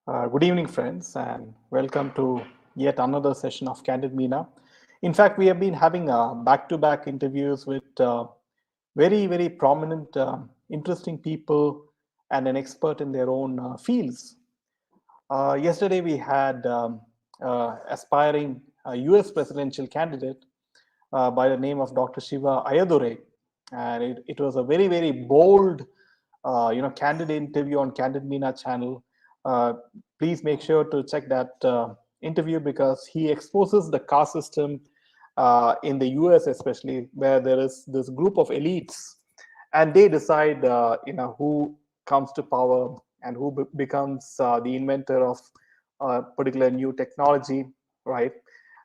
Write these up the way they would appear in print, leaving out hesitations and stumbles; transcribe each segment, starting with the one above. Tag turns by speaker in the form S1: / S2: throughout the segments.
S1: Good evening, friends, and welcome to yet another session of Candid Meena. In fact, we have been having back-to-back interviews with very prominent, interesting people and an expert in their own fields. Yesterday, we had aspiring US presidential candidate by the name of Dr. Shiva Ayadure, and it was a very bold, candid interview on Candid Meena channel. Uh, Please make sure to check that interview because he exposes the caste system in the US, especially where there is this group of elites, and they decide, who comes to power and who becomes the inventor of particular new technology, right?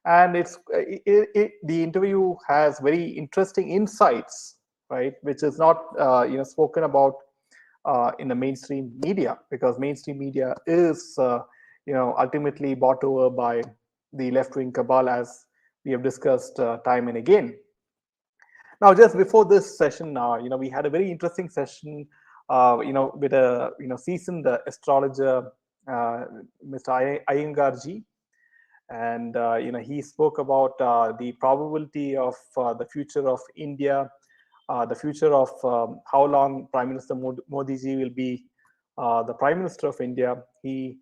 S1: And the interview has very interesting insights, right, which is not spoken about in the mainstream media, because mainstream media is ultimately bought over by the left-wing cabal, as we have discussed time and again. Now, just before this session, we had a very interesting session, with a seasoned astrologer, Mr. Iyengar ji, and he spoke about the probability of the future of India, the future of how long Prime Minister Modi ji will be the Prime Minister of India. He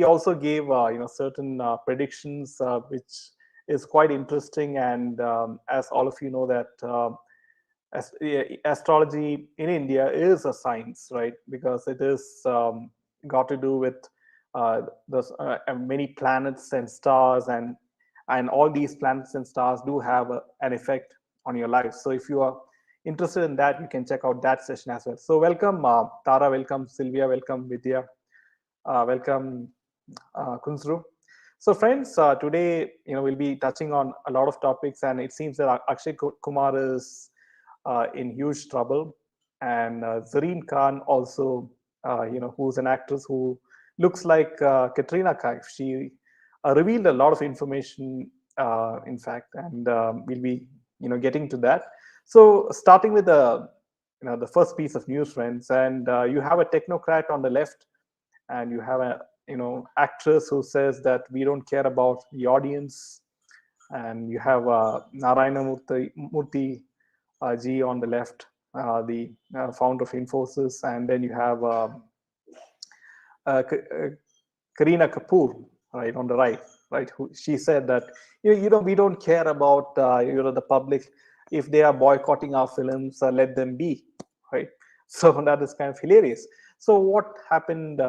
S1: also gave certain predictions, which is quite interesting. And as all of you know that astrology in India is a science, right? Because it is got to do with those many planets and stars, and all these planets and stars do have an effect on your life. So if you are interested in that, you can check out that session as well. So welcome Tara, welcome Sylvia, welcome Vidya, welcome Kunzru. So friends, today we'll be touching on a lot of topics, and it seems that Akshay Kumar is in huge trouble, and Zareen Khan also, who's an actress who looks like Katrina Kaif. She revealed a lot of information, in fact, and we'll be getting to that. So starting with the first piece of news, friends, and you have a technocrat on the left, and you have a actress who says that we don't care about the audience, and you have Narayana Murthy G on the left, the founder of Infosys, and then you have Kareena Kapoor, right, on the right, right? She said that we don't care about the public. If they are boycotting our films, let them be, right? So that is kind of hilarious. So what happened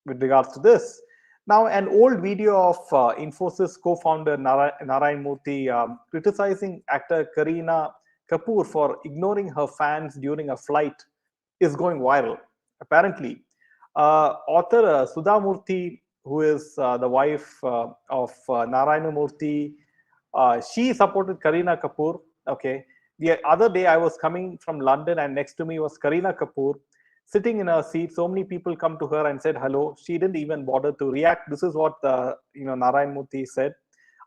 S1: with regards to this? Now, an old video of Infosys co-founder Narayan Murthy criticizing actor Kareena Kapoor for ignoring her fans during a flight is going viral. Apparently, author Sudha Murthy, who is the wife of Narayana Murthy, she supported Kareena Kapoor. Okay, the other day I was coming from London, and next to me was Kareena Kapoor sitting in her seat. So many people come to her and said hello. She didn't even bother to react. This is what Narayan Murthy said.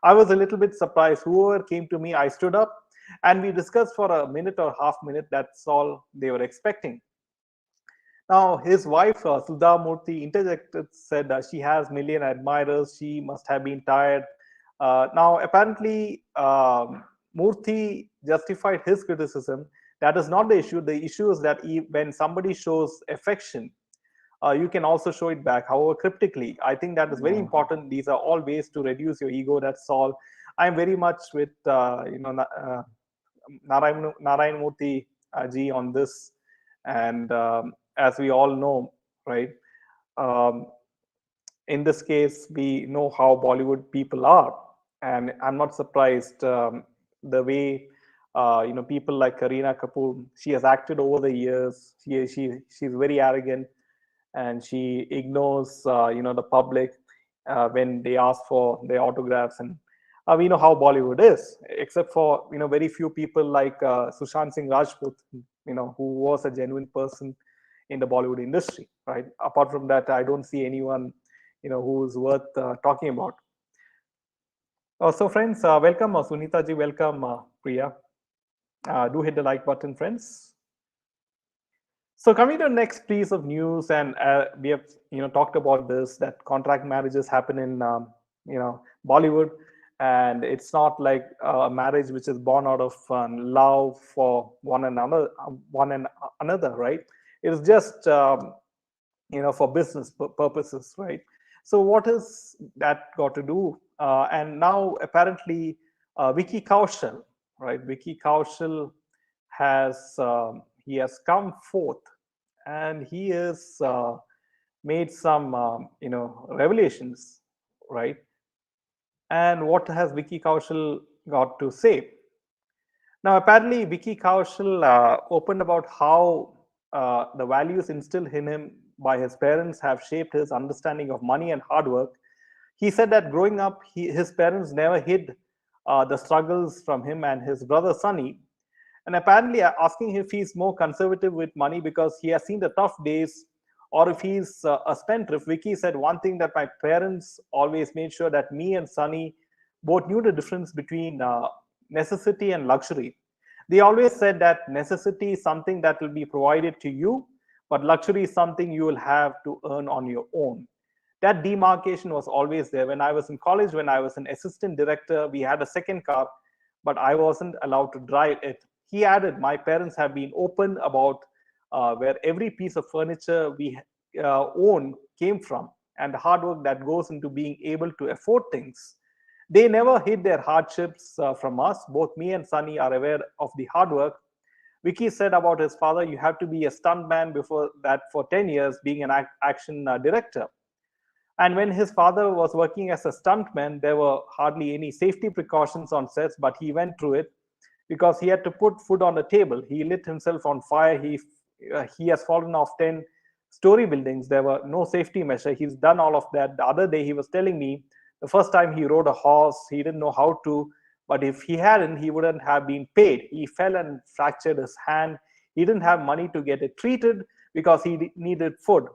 S1: I was a little bit surprised. Whoever came to me, I stood up and we discussed for a minute or half minute. That's all they were expecting. Now, his wife, Sudha Murthy, interjected, said she has million admirers. She must have been tired. Now, apparently, Murthy justified his criticism. That is not the issue. The issue is that when somebody shows affection, you can also show it back, however cryptically. I think that is very important. These are all ways to reduce your ego. That's all. I'm very much with Narayan Murthy ji on this, and as we all know, right? Um, in this case, we know how Bollywood people are, and I'm not surprised the way people like Kareena Kapoor. She has acted over the years. She's very arrogant, and she ignores the public when they ask for their autographs. And we know how Bollywood is, except for very few people like Sushant Singh Rajput, who was a genuine person in the Bollywood industry, right? Apart from that, I don't see anyone who is worth talking about. So friends, welcome Sunita ji, welcome Priya. Do hit the like button, friends. So coming to the next piece of news, and we have talked about this, that contract marriages happen in Bollywood, and it's not like a marriage which is born out of love for one and another, right? It is just for business purposes, right? So what is that got to do? And now apparently Wiki Kaushal, right? Wiki Kaushal has he has come forth, and he has made some revelations, right? And what has Vicky Kaushal got to say? Now, apparently, Vicky Kaushal opened about how the values instilled in him by his parents have shaped his understanding of money and hard work. He said that growing up, his parents never hid the struggles from him and his brother Sunny. And apparently, asking if he's more conservative with money because he has seen the tough days, or if he's a spendthrift. Vicky said one thing, that my parents always made sure that me and Sunny both knew the difference between necessity and luxury. They always said that necessity is something that will be provided to you, but luxury is something you will have to earn on your own. That demarcation was always there. When I was in college, when I was an assistant director, we had a second car, but I wasn't allowed to drive it. He added, my parents have been open about where every piece of furniture we own came from, and the hard work that goes into being able to afford things. They never hid their hardships from us. Both me and Sunny are aware of the hard work. Vicky said about his father, you have to be a stuntman before that for 10 years, being an action director. And when his father was working as a stuntman, there were hardly any safety precautions on sets, but he went through it because he had to put food on the table. He lit himself on fire. He has fallen off 10-story buildings. There were no safety measure. He's done all of that. The other day, he was telling me the first time he rode a horse, he didn't know how to, but if he hadn't, he wouldn't have been paid. He fell and fractured his hand. He didn't have money to get it treated because he needed food.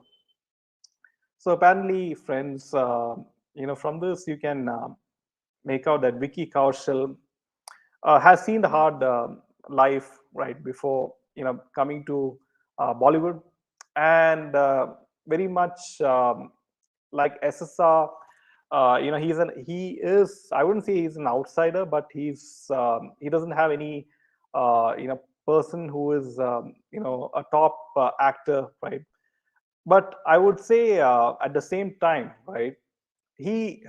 S1: So apparently, friends, from this you can make out that Vicky Kaushal has seen the hard life right before coming to Bollywood, and very much like SSR. He is, I wouldn't say he's an outsider, but he doesn't have any person who is a top actor, right? But I would say at the same time, right, he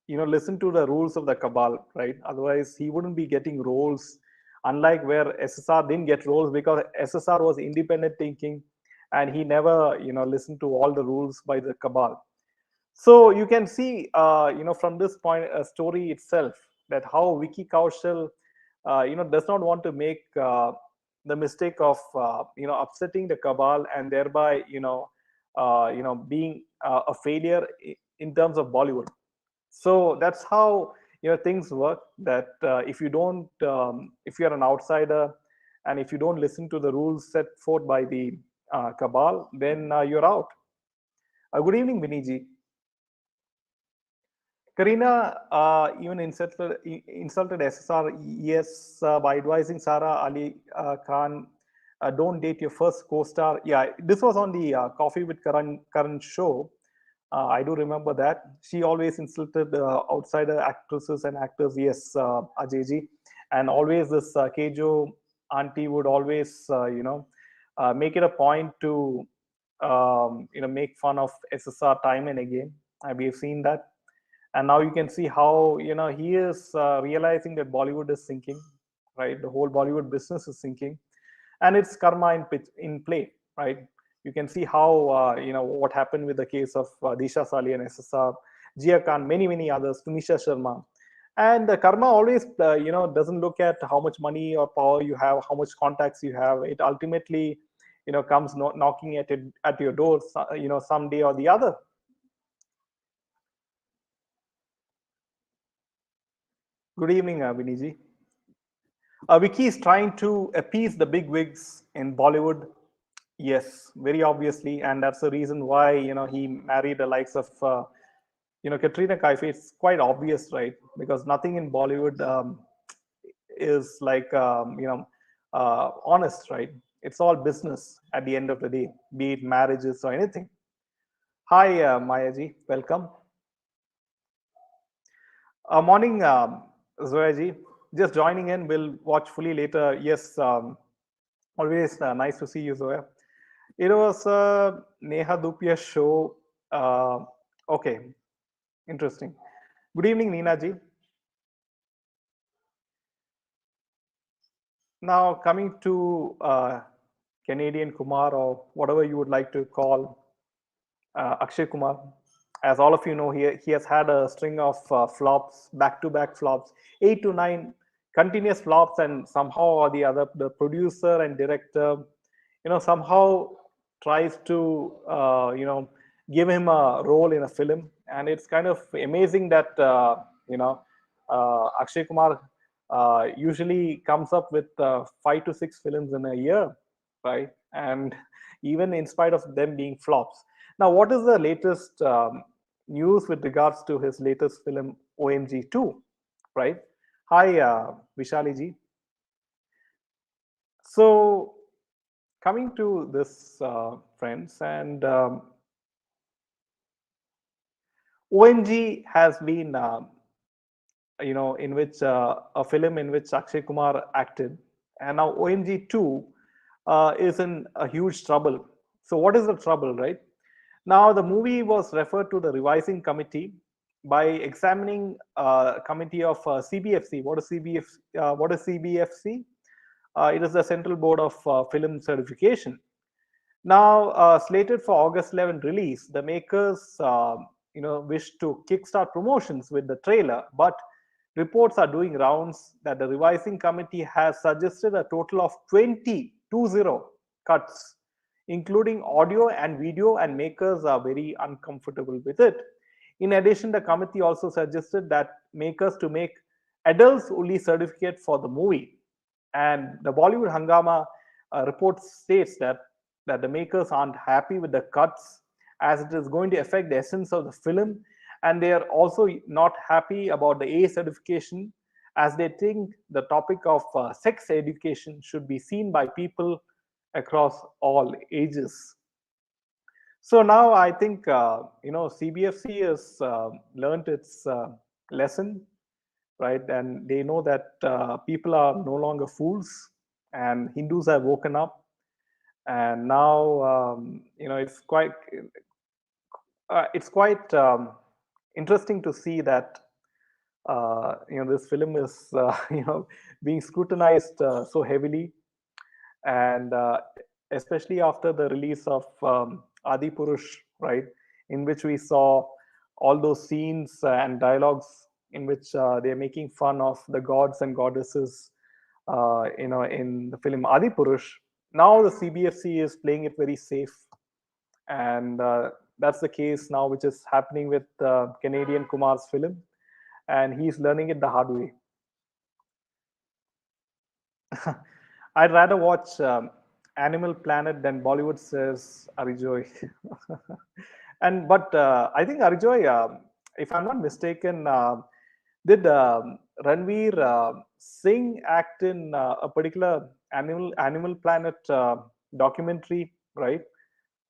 S1: listened to the rules of the cabal, right? Otherwise he wouldn't be getting roles, unlike where SSR didn't get roles because SSR was independent thinking, and he never listened to all the rules by the cabal. So you can see from this point story itself, that how Vicky Kaushal does not want to make the mistake of upsetting the cabal, and thereby being a failure in terms of Bollywood. So that's how things work. That if you don't, if you're an outsider, and if you don't listen to the rules set forth by the cabal, then you're out. Good evening, Viniji. Karina even insulted SSR, yes, by advising Sara Ali Khan, don't date your first co-star. Yeah, this was on the Coffee with Karan show. I do remember that. She always insulted outsider actresses and actors. Yes, Ajayji. And always this Kejo auntie would always, make it a point to, make fun of SSR time and again. We have seen that. And now you can see how he is realizing that Bollywood is sinking, right? The whole Bollywood business is sinking, and it's karma in play, right? You can see how what happened with the case of Disha Sali and SSR, Jia Khan, many others, Tunisha Sharma. And the karma always doesn't look at how much money or power you have, how much contacts you have. It ultimately comes knocking at your door someday or the other. Good evening, Viniji. Vicky is trying to appease the big wigs in Bollywood. Yes, very obviously, and that's the reason why he married the likes of Katrina Kaif. It's quite obvious, right? Because nothing in Bollywood is like honest, right? It's all business at the end of the day, be it marriages or anything. Hi, Maya ji, welcome. Morning, Zoya ji. Just joining in. We'll watch fully later. Yes, always nice to see you, Zoya. It was a Neha Dupia show. Okay, interesting. Good evening, Neena ji. Now, coming to Canadian Kumar, or whatever you would like to call Akshay Kumar. As all of you know, he has had a string of flops, back-to-back flops, 8 to 9 continuous flops, and somehow or the other, the producer and director, somehow tries to, give him a role in a film. And it's kind of amazing that, Akshay Kumar usually comes up with 5 to 6 films in a year, right? And even in spite of them being flops. Now, what is the latest news with regards to his latest film, OMG 2, right? Hi, Vishali ji. So, coming to this, friends, and OMG has been, in which a film in which Akshay Kumar acted, and now OMG 2 is in a huge trouble. So, what is the trouble, right? Now, the movie was referred to the revising committee by examining a committee of CBFC. What is CBFC? What is CBFC? It is the Central Board of Film Certification. Now, slated for August 11 release, the makers, wish to kickstart promotions with the trailer, but reports are doing rounds that the revising committee has suggested a total of 20 cuts, including audio and video, and makers are very uncomfortable with it. In addition, the committee also suggested that makers to make adults only certificate for the movie. And the Bollywood Hangama report states that the makers aren't happy with the cuts, as it is going to affect the essence of the film, and they are also not happy about the A certification, as they think the topic of sex education should be seen by people across all ages. So now I think CBFC has learned its lesson, right? And they know that people are no longer fools, and Hindus have woken up, and now it's quite interesting to see that this film is being scrutinized so heavily, and especially after the release of Adi Purush, right, in which we saw all those scenes and dialogues in which they're making fun of the gods and goddesses, in the film Adi Purush. Now the CBFC is playing it very safe, and that's the case now, which is happening with Canadian Kumar's film, and he's learning it the hard way. I'd rather watch Animal Planet than Bollywood, says Arijoy. But I think Arijoy, if I'm not mistaken, did Ranveer Singh act in a particular Animal Planet documentary, right?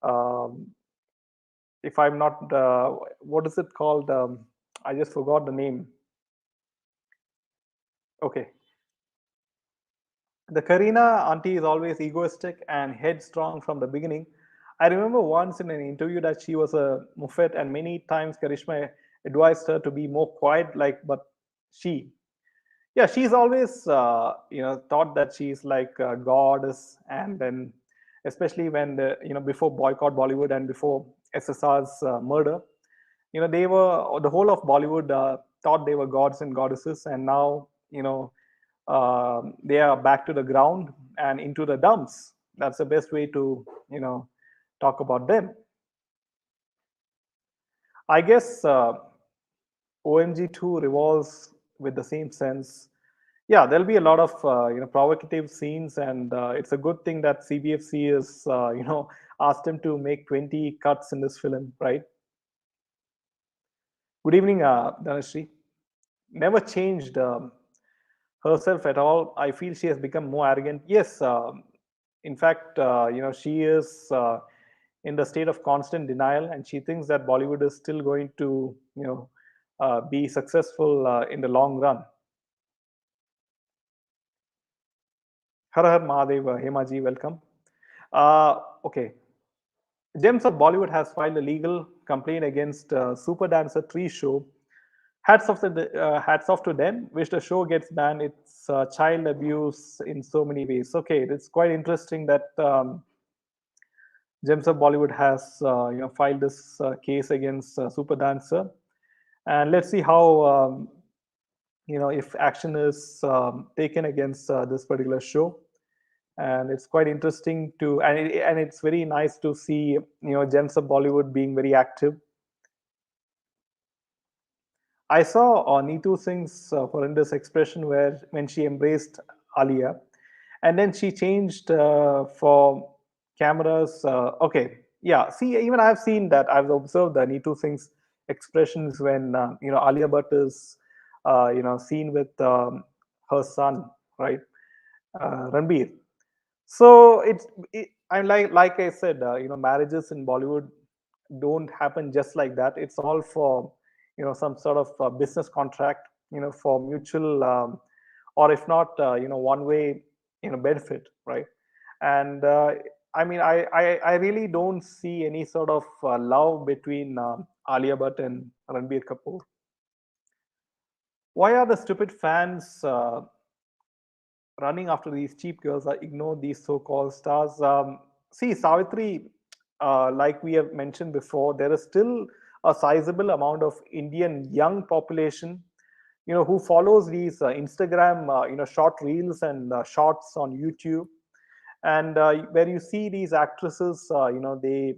S1: Um, if I'm not, what is it called? I just forgot the name. Okay. The Karina auntie is always egoistic and headstrong from the beginning. I remember once in an interview that she was a muffet, and many times Karishma advised her to be more quiet, but she, yeah, she's always, thought that she's like a goddess, and then, especially when before Boycott Bollywood and before SSR's murder, they were, the whole of Bollywood thought they were gods and goddesses, and now, they are back to the ground and into the dumps. That's the best way to talk about them. I guess OMG2 revolves with the same sense. Yeah, there'll be a lot of provocative scenes, and it's a good thing that CBFC is asked him to make 20 cuts in this film, right? Good evening, Dhanashree. Never changed herself at all. I feel she has become more arrogant. Yes, In fact, she is in the state of constant denial, and she thinks that Bollywood is still going to, be successful in the long run. Har Har Mahadev, Hemaji, welcome. Okay. Gems of Bollywood has filed a legal complaint against Super Dancer 3 show. Hats off to them. Wish the show gets banned. It's child abuse in so many ways. Okay, it's quite interesting that Gems of Bollywood has filed this case against Super Dancer, and let's see how if action is taken against this particular show. And it's quite interesting to, and it's very nice to see Gems of Bollywood being very active. I saw Neetu Singh's horrendous expression where when she embraced Alia, and then she changed for cameras. Okay, yeah. See, even I've seen that. I've observed the Neetu Singh's expressions when Alia Bhatt is seen with her son, right, Ranbir. So I like I said, marriages in Bollywood don't happen just like that. It's all for some sort of business contract, for mutual, or if not, one way, benefit, right? And I mean, I really don't see any sort of love between Alia Bhatt and Ranbir Kapoor. Why are the stupid fans running after these cheap girls? I ignore these so-called stars. See, Savitri, like we have mentioned before, there is still a sizable amount of Indian young population, who follows these Instagram, short reels and shorts on YouTube, and where you see these actresses, they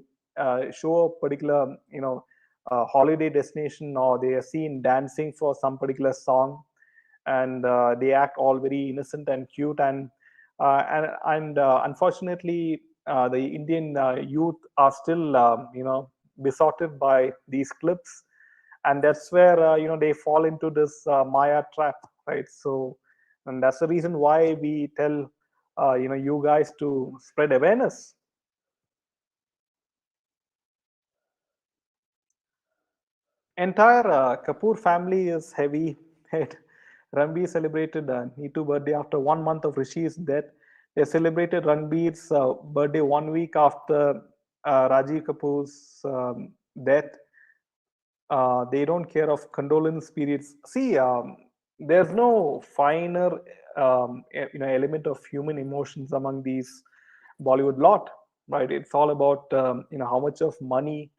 S1: show a particular, holiday destination, or they are seen dancing for some particular song, and they act all very innocent and cute, and unfortunately the Indian youth are still besotted by these clips, and that's where they fall into this Maya trap, right? So, and that's the reason why we tell you guys to spread awareness. Entire Kapoor family is heavy head. Ranbir celebrated Neetu birthday after 1 month of Rishi's death. They celebrated Ranbir's birthday 1 week after Rajiv Kapoor's death. They don't care of condolence periods. See, there's no finer element of human emotions among these Bollywood lot, right? It's all about how much of money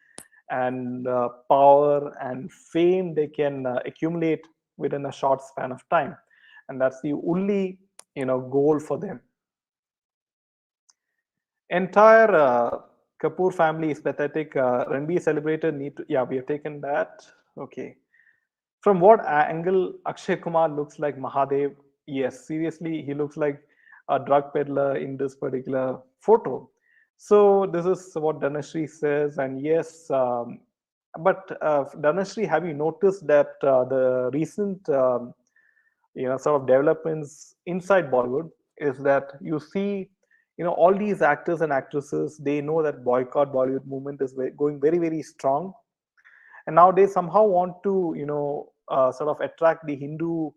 S1: and power and fame they can accumulate within a short span of time, and that's the only goal for them. Entire Kapoor family is pathetic. Ranbir celebrated need to, yeah, we have taken that. Okay. From what angle Akshay Kumar looks like Mahadev? Yes, seriously, he looks like a drug peddler in this particular photo. So this is what Dhanashree says, and yes, but Dhanashree, have you noticed that the recent sort of developments inside Bollywood is that you see all these actors and actresses, they know that boycott Bollywood movement is going very, very strong, and now they somehow want to sort of attract the Hindu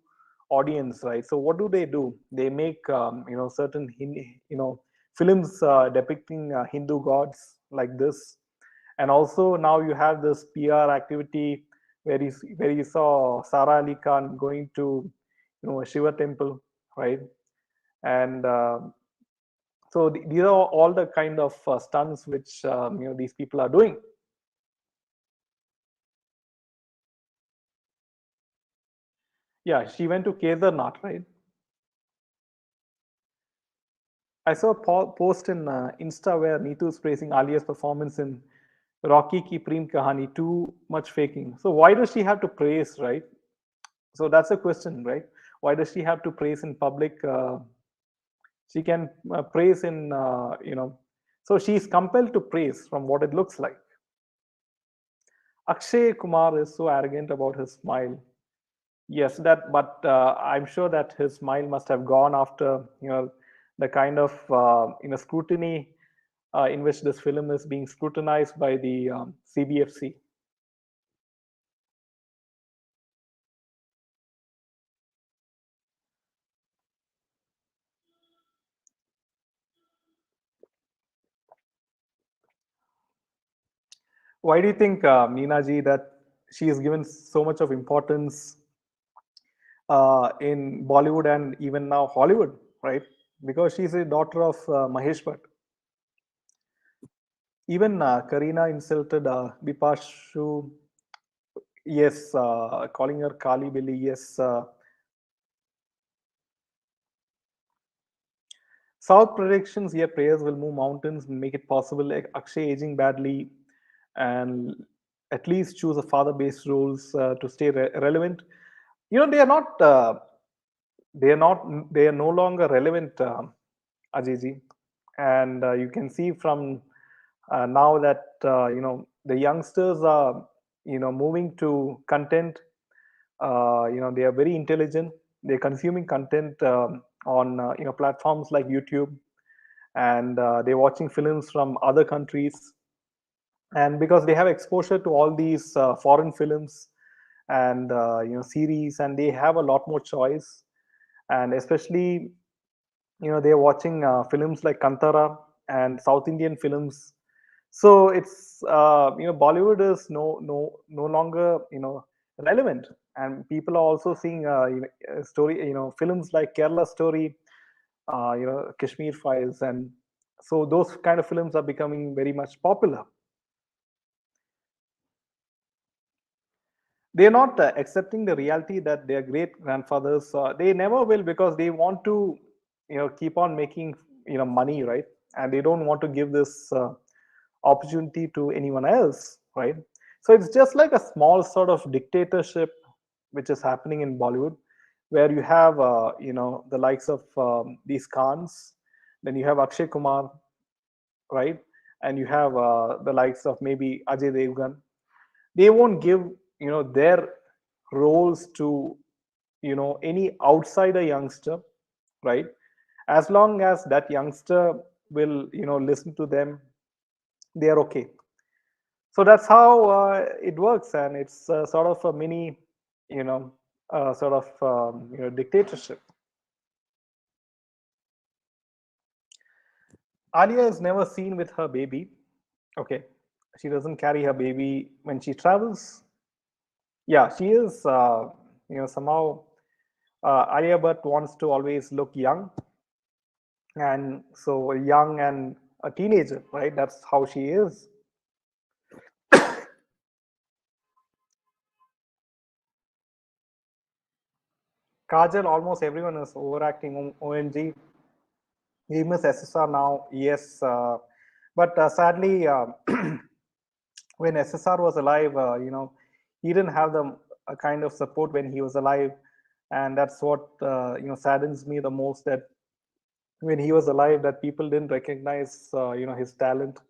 S1: audience, right? So what do? They make certain films depicting Hindu gods like this, and also now you have this PR activity where you saw Sara Ali Khan going to a Shiva temple, right? And so these are all the kind of stunts which these people are doing. Yeah, she went to Kedarnath, right? I saw a post in Insta where Neetu is praising Alia's performance in Rocky Ki Preem Kahani. Too much faking. So why does she have to praise, right? So that's a question, right? Why does she have to praise in public? She can praise in, so she's compelled to praise from what it looks like. Akshay Kumar is so arrogant about his smile. Yes, but I'm sure that his smile must have gone after the kind of scrutiny in which this film is being scrutinized by the CBFC. Why do you think, Meena ji, that she is given so much of importance in Bollywood and even now Hollywood, right? Because she's a daughter of Mahesh Bhatt. Even Karina insulted Bipashu, yes, calling her Kali Billy, yes. South predictions, yeah, prayers will move mountains and make it possible. Like Akshay aging badly, and at least choose a father-based roles to stay relevant. They are not. They are not. They are no longer relevant, Ajay, and you can see from now that the youngsters are moving to content. They are very intelligent. They're consuming content on platforms like YouTube, and they're watching films from other countries, and because they have exposure to all these foreign films and series, and they have a lot more choice, and especially they're watching films like Kantara and South Indian films. So it's Bollywood is no longer relevant, and people are also seeing story films like Kerala Story, Kashmir Files, and so those kind of films are becoming very much popular. They're not accepting the reality that their great grandfathers they never will, because they want to keep on making money, right? And they don't want to give this opportunity to anyone else, right? So it's just like a small sort of dictatorship which is happening in Bollywood, where you have the likes of these Khans, then you have Akshay Kumar, right? And you have the likes of maybe Ajay Devgan. They won't give their roles to any outsider youngster, right? As long as that youngster will listen to them, they are okay. So that's how it works, and it's sort of a mini you know sort of dictatorship. Alia is never seen with her baby. Okay, she doesn't carry her baby when she travels. Yeah, she is somehow Alia Bhatt wants to always look young, and so young and a teenager, right? That's how she is. Kajal, almost everyone is overacting. OMG, we miss SSR now. Yes, but sadly, when SSR was alive, he didn't have the kind of support when he was alive, and that's what saddens me the most. That when he was alive, that people didn't recognize his talent.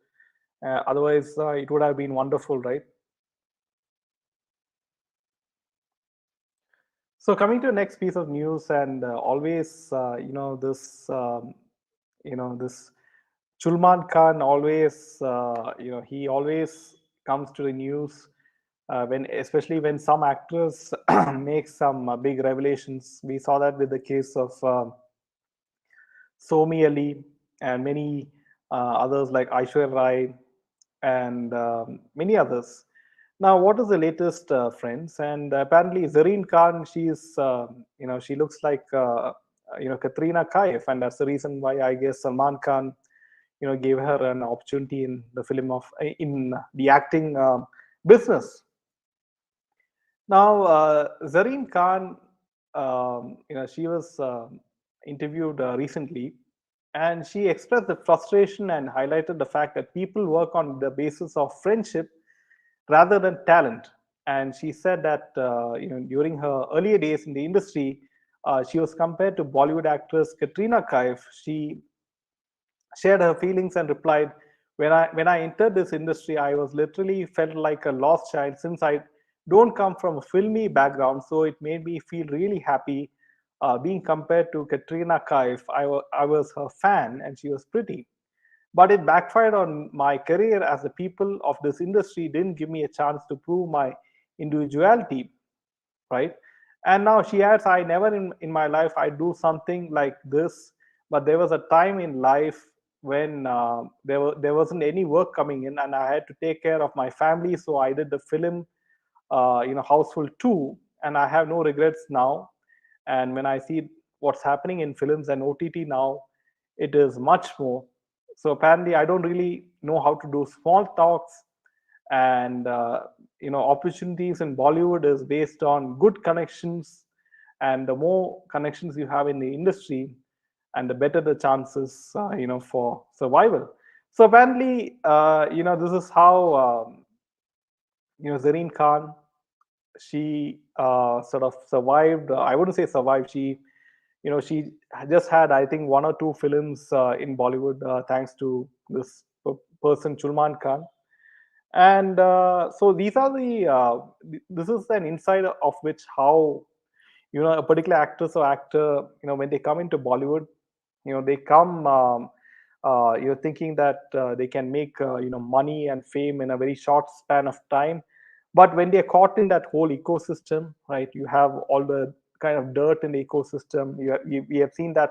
S1: Otherwise, it would have been wonderful, right? So coming to the next piece of news, and always, this Chulman Khan always, he always comes to the news when, especially when some actors make some big revelations. We saw that with the case of Somi Ali and many others like Aishwarya Rai and many others. Now, what is the latest, friends? And apparently, Zareen Khan, she's, she looks like, Katrina Kaif, and that's the reason why I guess Salman Khan, gave her an opportunity in the film of in the acting business. Now, Zareen Khan, she was interviewed recently, and she expressed the frustration and highlighted the fact that people work on the basis of friendship rather than talent. And she said that during her earlier days in the industry, she was compared to Bollywood actress Katrina Kaif. She shared her feelings and replied, when I entered this industry, I was literally felt like a lost child since I don't come from a filmy background. So it made me feel really happy being compared to Katrina Kaif. I was her fan and she was pretty. But it backfired on my career as the people of this industry didn't give me a chance to prove my individuality, right? And now she adds, I never in my life I do something like this, but there was a time in life when there wasn't any work coming in and I had to take care of my family. So I did the film, Houseful 2, and I have no regrets now. And when I see what's happening in films and OTT now, it is much more. So apparently I don't really know how to do small talks, and opportunities in Bollywood is based on good connections, and the more connections you have in the industry, and the better the chances for survival. So apparently, this is how Zareen Khan, she sort of survived. I wouldn't say survived. She just had, I think, one or two films in Bollywood, thanks to this person, Chulman Khan. And so these are this is an insight of which how a particular actress or actor, when they come into Bollywood, they come thinking that they can make money and fame in a very short span of time. But when they're caught in that whole ecosystem, right, you have all the kind of dirt in the ecosystem. We have seen that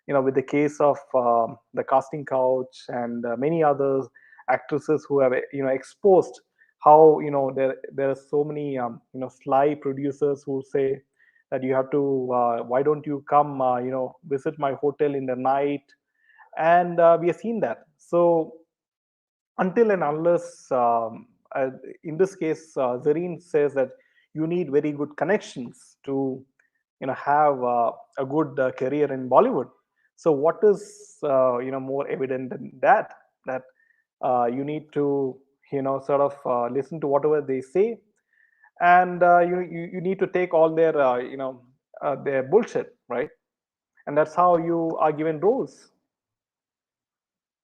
S1: with the case of the casting couch and many other actresses who have exposed how there are so many sly producers who say that you have to why don't you come visit my hotel in the night. And we have seen that. So until and unless in this case Zareen says that you need very good connections to have a good career in Bollywood. So what is more evident than that you need to sort of listen to whatever they say, and you need to take all their bullshit, right? And that's how you are given roles.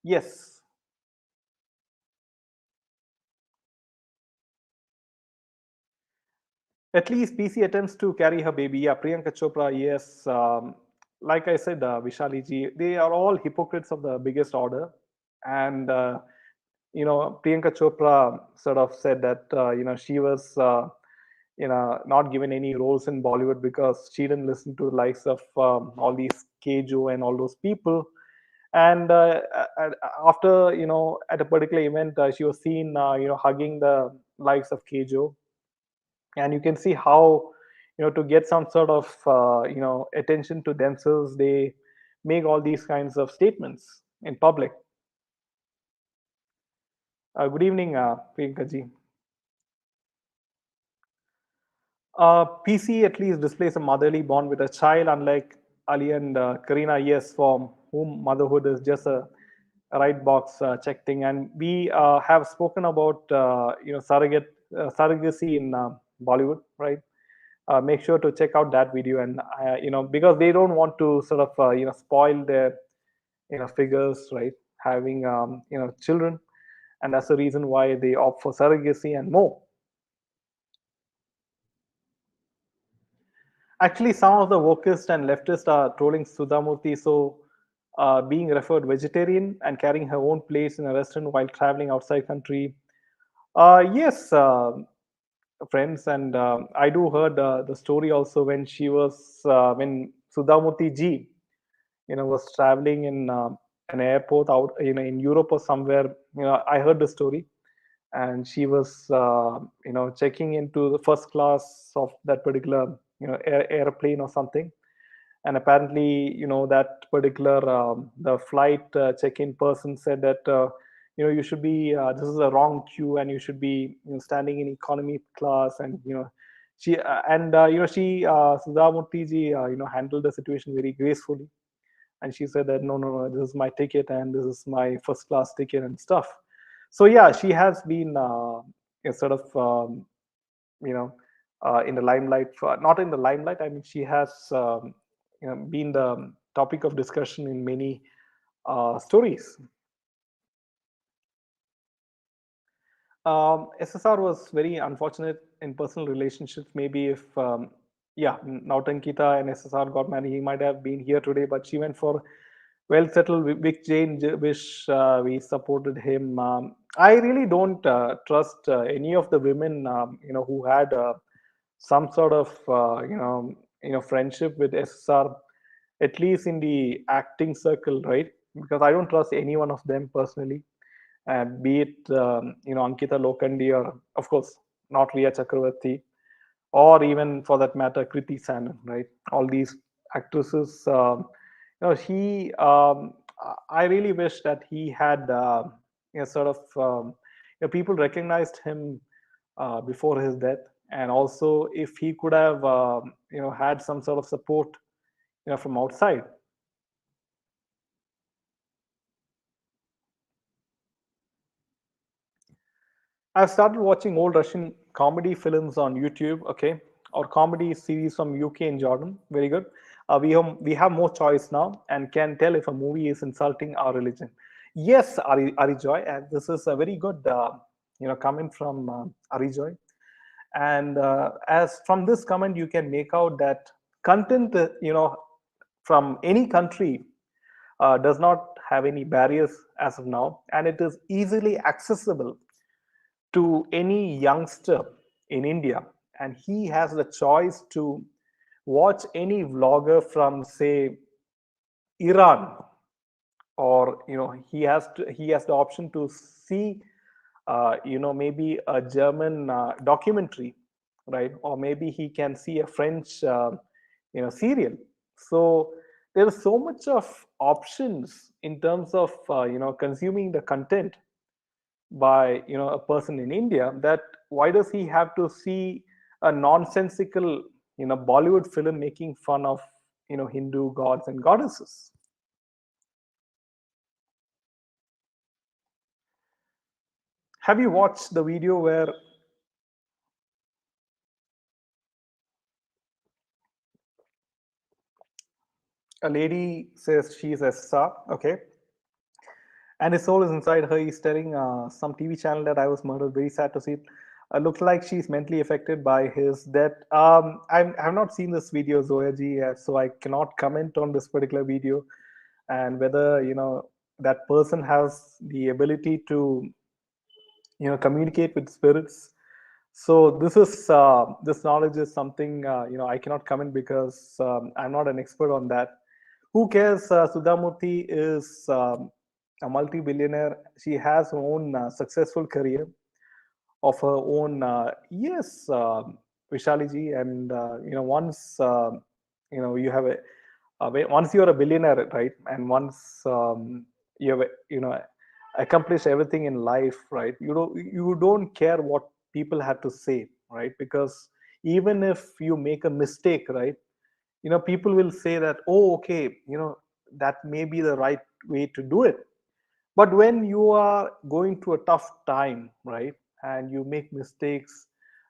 S1: Yes. At least PC attempts to carry her baby. Yeah, Priyanka Chopra, yes. Like I said, Vishali ji, they are all hypocrites of the biggest order. And, Priyanka Chopra sort of said that, she was, not given any roles in Bollywood because she didn't listen to the likes of all these Kejo and all those people. And after, at a particular event, she was seen, hugging the likes of Kejo, and you can see how to get some sort of attention to themselves, they make all these kinds of statements in public. Good evening, Priyanka ji. PC at least displays a motherly bond with a child, unlike Ali and Karina, yes, for whom motherhood is just a right box check thing. And we have spoken about surrogacy in Bollywood, right? Make sure to check out that video, and because they don't want to sort of spoil their figures, right, having children, and that's the reason why they opt for surrogacy and more. Actually, some of the wokists and leftists are trolling Sudhamurthy, so being referred vegetarian and carrying her own plates in a restaurant while traveling outside country. Yes, friends, and I do heard the story also when she was when Sudhamurthy ji, was traveling in an airport out, in Europe or somewhere. I heard the story, and she was, checking into the first class of that particular, airplane or something. And apparently, that particular the flight check-in person said that you should be this is a wrong queue and you should be standing in economy class. And she and she Sudhamurthy ji handled the situation very gracefully, and she said that no, no, no, this is my ticket and this is my first class ticket and stuff. So yeah, she has been sort of in the limelight not in the limelight, I mean, she has been the topic of discussion in many stories. SSR was very unfortunate in personal relationships. Maybe if yeah, now Tankita and SSR got married. He might have been here today, but she went for well settled with Vic Jain, which we supported him. I really don't trust any of the women, who had some sort of friendship with SSR, at least in the acting circle, right? Because I don't trust any one of them personally, be it Ankita Lokandi, or of course not Riya Chakravarti, or even for that matter Kriti Sanon, right? All these actresses, he I really wish that he had sort of people recognized him before his death, and also if he could have had some sort of support from outside. I've started watching old Russian comedy films on YouTube, okay, or comedy series from UK and Jordan. Very good. We have more choice now and can tell if a movie is insulting our religion. Yes, Ari Joy, and this is a very good comment from Ari Joy. And as from this comment, you can make out that content, from any country does not have any barriers as of now, and it is easily accessible to any youngster in India, and he has the choice to watch any vlogger from, say, Iran, or he has the option to see maybe a German documentary, right? Or maybe he can see a French serial. So there is so much of options in terms of consuming the content by a person in India, that why does he have to see a nonsensical Bollywood film making fun of Hindu gods and goddesses? Have you watched the video where a lady says she's a star, okay, and his soul is inside her? He's telling some TV channel that I was murdered. Very sad to see it. Looks like she's mentally affected by his death. I have not seen this video, Zoya ji, so I cannot comment on this particular video and whether that person has the ability to communicate with spirits. So this knowledge is something I cannot comment, because I'm not an expert on that. Who cares? Sudhamurthy is a multi-billionaire. She has her own successful career of her own. Yes, Vishali ji, and once you have once you are a billionaire, right, and once you have accomplished everything in life, right, you don't care what people have to say, right? Because even if you make a mistake, right, people will say that, oh, okay, that may be the right way to do it. But when you are going through a tough time, right, and you make mistakes,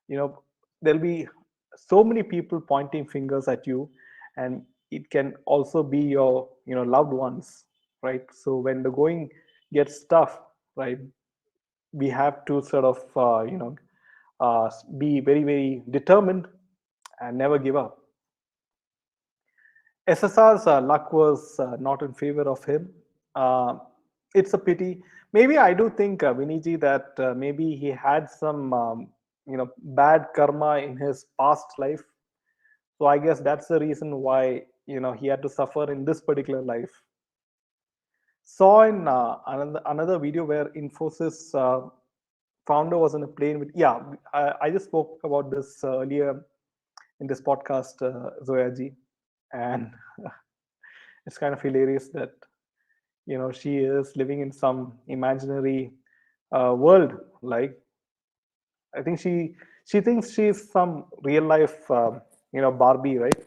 S1: you know there'll be so many people pointing fingers at you, and it can also be your loved ones, right? So when the going gets tough, right, we have to sort of be very, very determined and never give up. SSR's luck was not in favor of him. Uh, it's a pity. Maybe I do think, Viniji, that maybe he had some, bad karma in his past life. So I guess that's the reason why he had to suffer in this particular life. Saw in another video where Infosys founder was on a plane with. Yeah, I just spoke about this earlier in this podcast, Zoya ji, and it's kind of hilarious that she is living in some imaginary world. Like, I think she thinks she's some real life Barbie, right,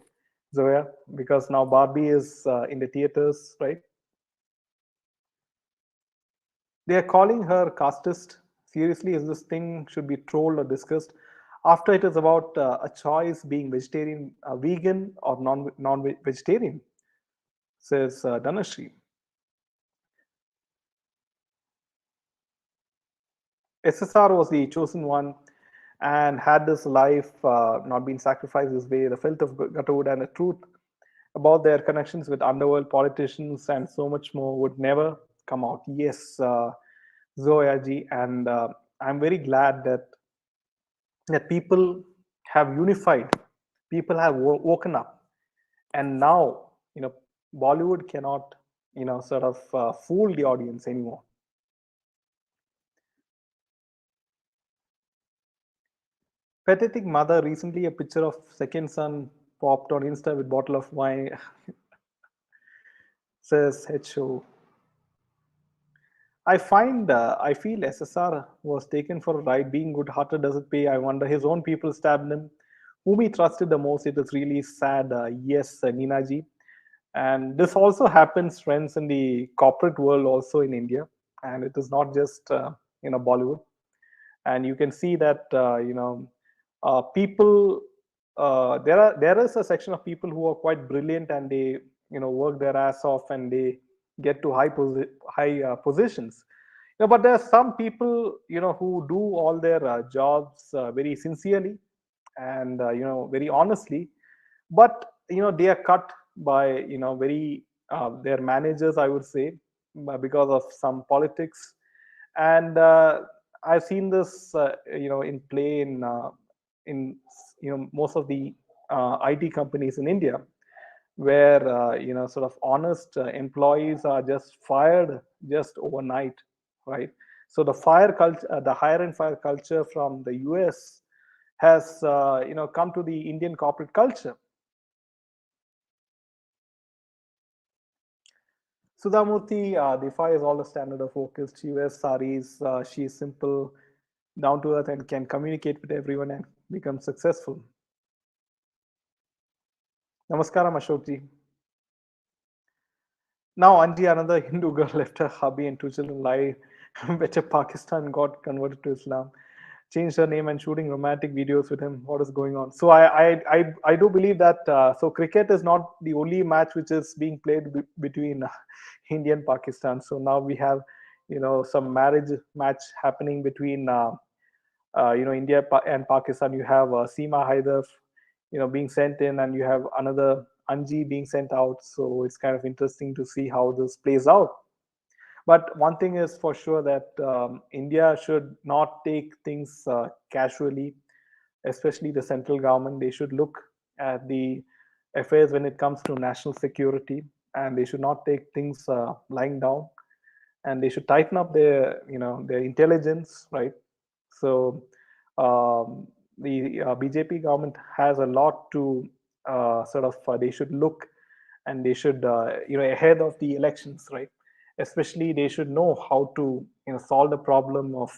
S1: Zoya? Because now Barbie is in the theaters, right? They are calling her casteist. Seriously, is this thing should be trolled or discussed? After it is about a choice being vegetarian, vegan, or non-vegetarian, says Dhanashri. SSR was the chosen one. and had this life not been sacrificed this way, the filth of gutterwood and the truth about their connections with underworld politicians and so much more would never come out. Yes, Zoya ji, and I'm very glad that people have unified, people have woken up, and now Bollywood cannot sort of fool the audience anymore. Pathetic mother, recently a picture of second son popped on Insta with bottle of wine. Says HO. I feel SSR was taken for a ride. Being good-hearted doesn't pay. I wonder his own people stabbed him. Whom he trusted the most. It is really sad. Yes, Nina ji. And this also happens, friends, in the corporate world, also in India, and it is not just Bollywood. And you can see that people. There is a section of people who are quite brilliant, and they work their ass off, and they get to high positions. But there are some people who do all their jobs very sincerely and very honestly, but they are cut by very their managers, I would say, because of some politics. And I've seen this in play in most of the IT companies in India, where sort of honest employees are just fired just overnight, right? So the fire culture, the hire and fire culture from the US has come to the Indian corporate culture. Sudhamurthy defies all the standard of focus. She wears saris. She is simple, down to earth, and can communicate with everyone and become successful. Namaskaram, Ashokji. Now, Anji, another Hindu girl left her hubby and two children lie. Better Pakistan got converted to Islam, changed her name and shooting romantic videos with him. What is going on? So I do believe that so cricket is not the only match which is being played between India and Pakistan. So now we have some marriage match happening between India and Pakistan. You have Seema Haidar being sent in, and you have another Anji being sent out. So it's kind of interesting to see how this plays out. But one thing is for sure, that India should not take things casually, especially the central government. They should look at the affairs when it comes to national security, and they should not take things lying down, and they should tighten up their their intelligence, right? So the BJP government has a lot to sort of they should look, and they should ahead of the elections, right? Especially they should know how to solve the problem of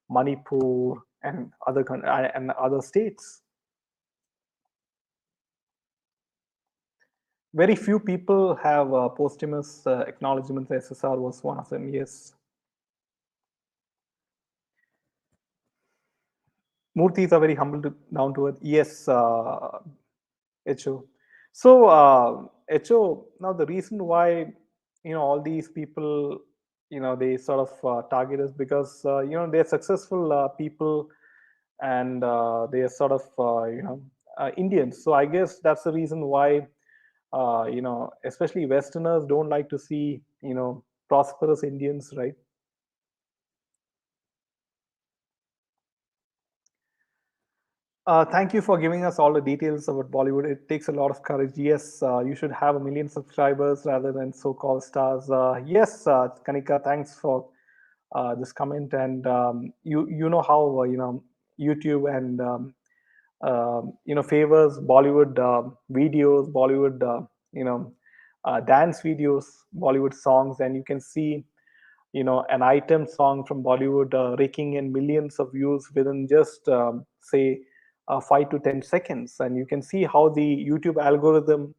S1: Manipur and other states. Very few people have posthumous acknowledgements. SSR was one of them. Yes. Murtis are very humble, down to earth. Yes, HO. So, HO, now the reason why, all these people, they sort of target us because, they're successful people, and they are sort of, Indians. So I guess that's the reason why, especially Westerners don't like to see, prosperous Indians, right? Thank you for giving us all the details about Bollywood. It takes a lot of courage. Yes, you should have a million subscribers rather than so-called stars. Yes, Kanika, thanks for this comment. And you know how YouTube and favors Bollywood videos, Bollywood dance videos, Bollywood songs, and you can see an item song from Bollywood raking in millions of views within just say 5 to 10 seconds, and you can see how the YouTube algorithm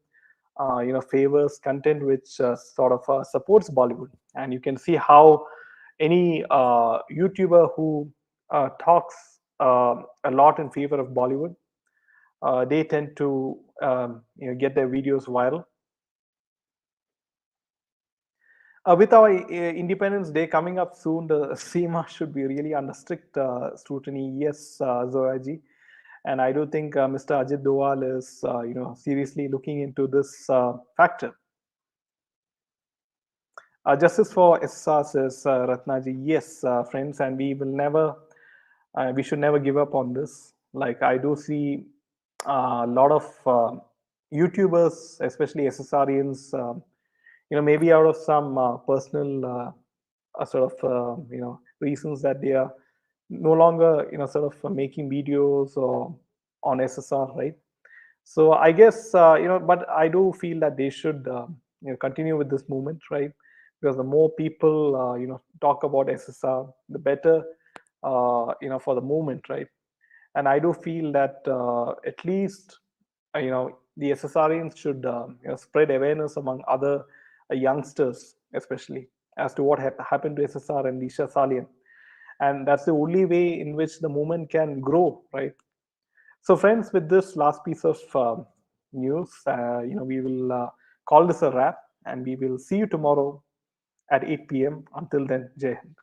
S1: favors content which sort of supports Bollywood, and you can see how any YouTuber who talks a lot in favor of Bollywood, they tend to get their videos viral. With our Independence Day coming up soon, the SEMA should be really under strict scrutiny. Yes, Zoyaji, and I do think Mr. Ajit Doval is, seriously looking into this factor. Justice for SSR says Ratnaji. Yes, friends, and we should never give up on this. Like I do see a lot of YouTubers, especially SSRians, maybe out of some personal sort of reasons that they are no longer sort of making videos or on SSR, right? So I guess but I do feel that they should continue with this movement, right? Because the more people talk about SSR, the better for the movement, right? And I do feel that at least the SSRians should spread awareness among other youngsters, especially as to what happened to SSR and Disha Salian, and that's the only way in which the movement can grow, right? So, friends, with this last piece of news, we will call this a wrap, and we will see you tomorrow at 8 p.m. Until then, Jai Hind.